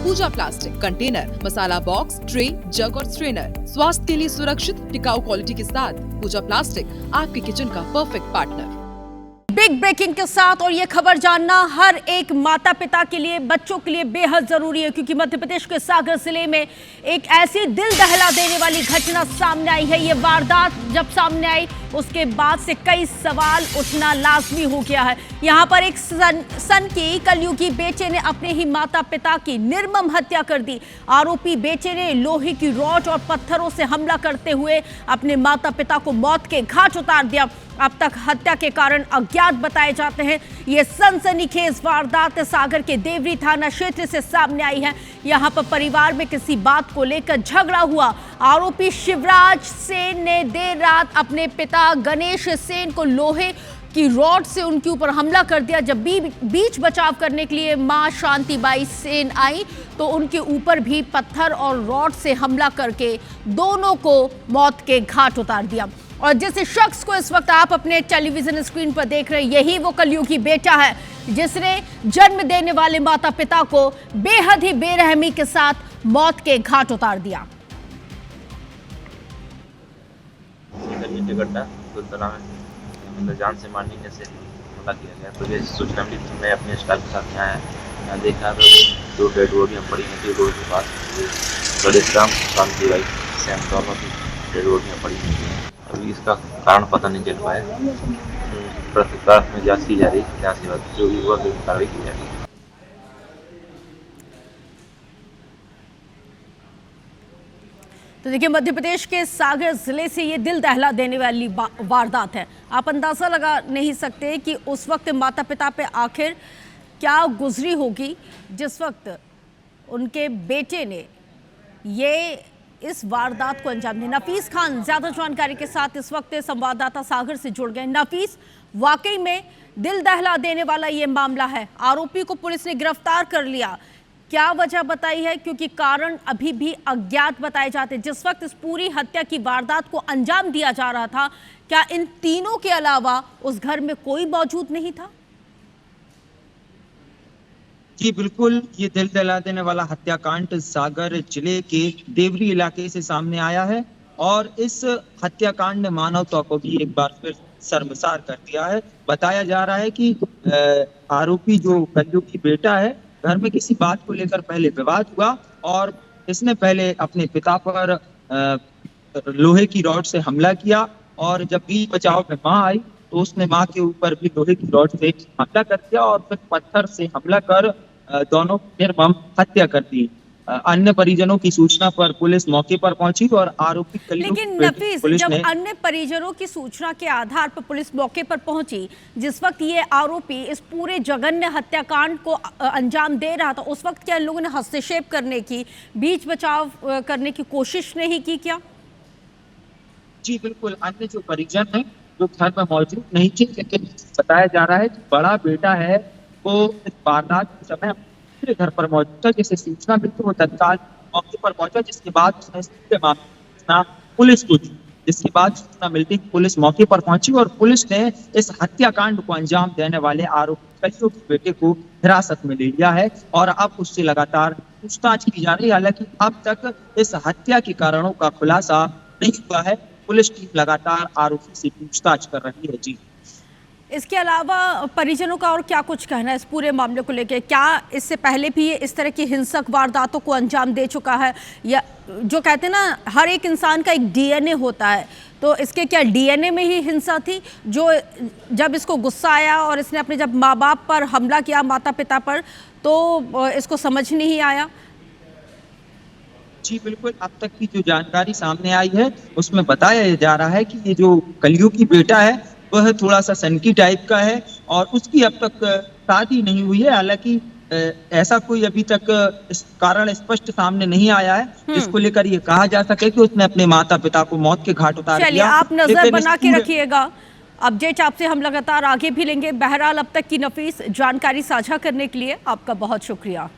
पूजा plastic container, मसाला box, tray, जग और strainer. स्वास्थ्य के लिए सुरक्षित टिकाऊ क्वालिटी के साथ पूजा प्लास्टिक आपके किचन का परफेक्ट पार्टनर। बिग ब्रेकिंग के साथ, और ये खबर जानना हर एक माता पिता के लिए, बच्चों के लिए बेहद जरूरी है, क्योंकि मध्य प्रदेश के सागर जिले में एक ऐसी दिल दहला देने वाली घटना सामने आई है। ये वारदात जब सामने आई उसके बाद से कई सवाल उठना लाजमी हो गया है। यहाँ पर एक सन की कलयुगी बेटे ने अपने ही माता पिता की निर्मम हत्या कर दी। आरोपी बेटे ने लोहे की रॉड और पत्थरों से हमला करते हुए अपने माता पिता को मौत के घाट उतार दिया। अब तक हत्या के कारण अज्ञात बताए जाते हैं। ये सनसनीखेज वारदात सागर के देवरी थाना क्षेत्र से सामने आई है। यहाँ पर परिवार में किसी बात को लेकर झगड़ा हुआ। आरोपी शिवराज सेन ने देर रात अपने पिता गणेश सेन को लोहे की रॉड से उनके ऊपर हमला कर दिया। जब बीच बचाव करने के लिए मां शांतिबाई सेन आई तो उनके ऊपर भी पत्थर और रॉड से हमला करके दोनों को मौत के घाट उतार दिया। और जिस शख्स को इस वक्त आप अपने टेलीविजन स्क्रीन पर देख रहे हैं, यही वो कलयुगी बेटा है जिसने जन्म देने वाले माता पिता को बेहद ही बेरहमी के साथ मौत के घाट उतार दिया। जान से मारने से हमला किया गया। तो ये सूचना मिली तो मैं अपने स्टाफ के साथ यहाँ देखा तो 2 डेड बॉडियाँ पड़ी हैं रोड के पास। गणेश राम शांतिबाई सेन दोनों की डेड बॉडियाँ पड़ी हैं। अभी इसका कारण पता नहीं चल पाया। प्रतिकार में जांच की जा रही है, जांच के बाद जो भी हुआ तो कार्रवाई की जा रही है। तो देखिए, मध्य प्रदेश के सागर जिले से ये दिल दहला देने वाली वारदात है। आप अंदाजा लगा नहीं सकते कि उस वक्त माता पिता पे आखिर क्या गुजरी होगी जिस वक्त उनके बेटे ने ये इस वारदात को अंजाम दिया। नफीस खान ज्यादा जानकारी के साथ इस वक्त संवाददाता सागर से जुड़ गए। नफीस, वाकई में दिल दहला देने वाला ये मामला है। आरोपी को पुलिस ने गिरफ्तार कर लिया, क्या वजह बताई है? क्योंकि कारण अभी भी अज्ञात बताए जाते हैं। जिस वक्त इस पूरी हत्या की वारदात को अंजाम दिया जा रहा था, क्या इन तीनों के अलावा उस घर में कोई मौजूद नहीं था? जी बिल्कुल, ये दिल दहला देने वाला हत्याकांड सागर जिले के देवरी इलाके से सामने आया है और इस हत्याकांड ने मानवता को भी एक बार फिर शर्मसार कर दिया है। बताया जा रहा है कि आरोपी जो कलयुगी बेटा है, घर में किसी बात को लेकर पहले विवाद हुआ और इसने पहले अपने पिता पर लोहे की रॉड से हमला किया और जब बीच बचाव में मां आई तो उसने मां के ऊपर भी लोहे की रॉड से हमला कर दिया और फिर पत्थर से हमला कर दोनों निर्मम हत्या कर दी। अन्य परिजनों की सूचना पर पुलिस मौके पर पहुंची और आरोपी लेकिन नफीस, जब अन्य परिजनों की सूचना के आधार पर पुलिस मौके पर पहुंची, जिस वक्त ये आरोपी इस पूरे जघन्य हत्याकांड को अंजाम दे रहा था, उस वक्त क्या इन लोगों ने हस्तक्षेप करने की, बीच बचाव करने की कोशिश नहीं की क्या? जी बिल्कुल, अन्य जो परिजन है जो घर में मौजूद नहीं थे, लेकिन बताया जा रहा है कि बड़ा बेटा है वो इस वारदात के समय अपने घर पर मौजूद था। जिसे सूचना मिली तो वो तत्काल मौके पर पहुंचा, जिसके बाद उसने पुलिस को दी। जिसके बाद सूचना मिलती पुलिस मौके पर पहुंची और पुलिस ने इस हत्याकांड को अंजाम देने वाले आरोपी कलयुगी बेटे को हिरासत में ले लिया है और अब उससे लगातार पूछताछ की जा रही है। हालांकि अब तक इस हत्या के कारणों का खुलासा नहीं हुआ है। पुलिस टीम लगातार आरोपी से पूछताछ कर रही है। जी, इसके अलावा परिजनों का और क्या कुछ कहना है इस पूरे मामले को लेकर? क्या इससे पहले भी ये इस तरह की हिंसक वारदातों को अंजाम दे चुका है? या जो कहते हैं ना, हर एक इंसान का एक डीएनए होता है, तो इसके क्या डीएनए में ही हिंसा थी जो जब इसको गुस्सा आया और इसने अपने जब माँ बाप पर हमला किया, माता पिता पर, तो इसको समझ नहीं आया? जी बिल्कुल, अब तक की जो जानकारी सामने आई है उसमें बताया जा रहा है कि ये जो कलयुगी बेटा है वह थोड़ा सा सनकी टाइप का है और उसकी अब तक शादी नहीं हुई है। हालांकि ऐसा कोई अभी तक इस कारण स्पष्ट सामने नहीं आया है जिसको लेकर ये कहा जा सके कि उसने अपने माता पिता को मौत के घाट उतार दिया। चलिए, आप नजर बना के रखिएगा, अपडेट आपसे हम लगातार आगे भी लेंगे। बहरहाल, अब तक की नफीस जानकारी साझा करने के लिए आपका बहुत शुक्रिया।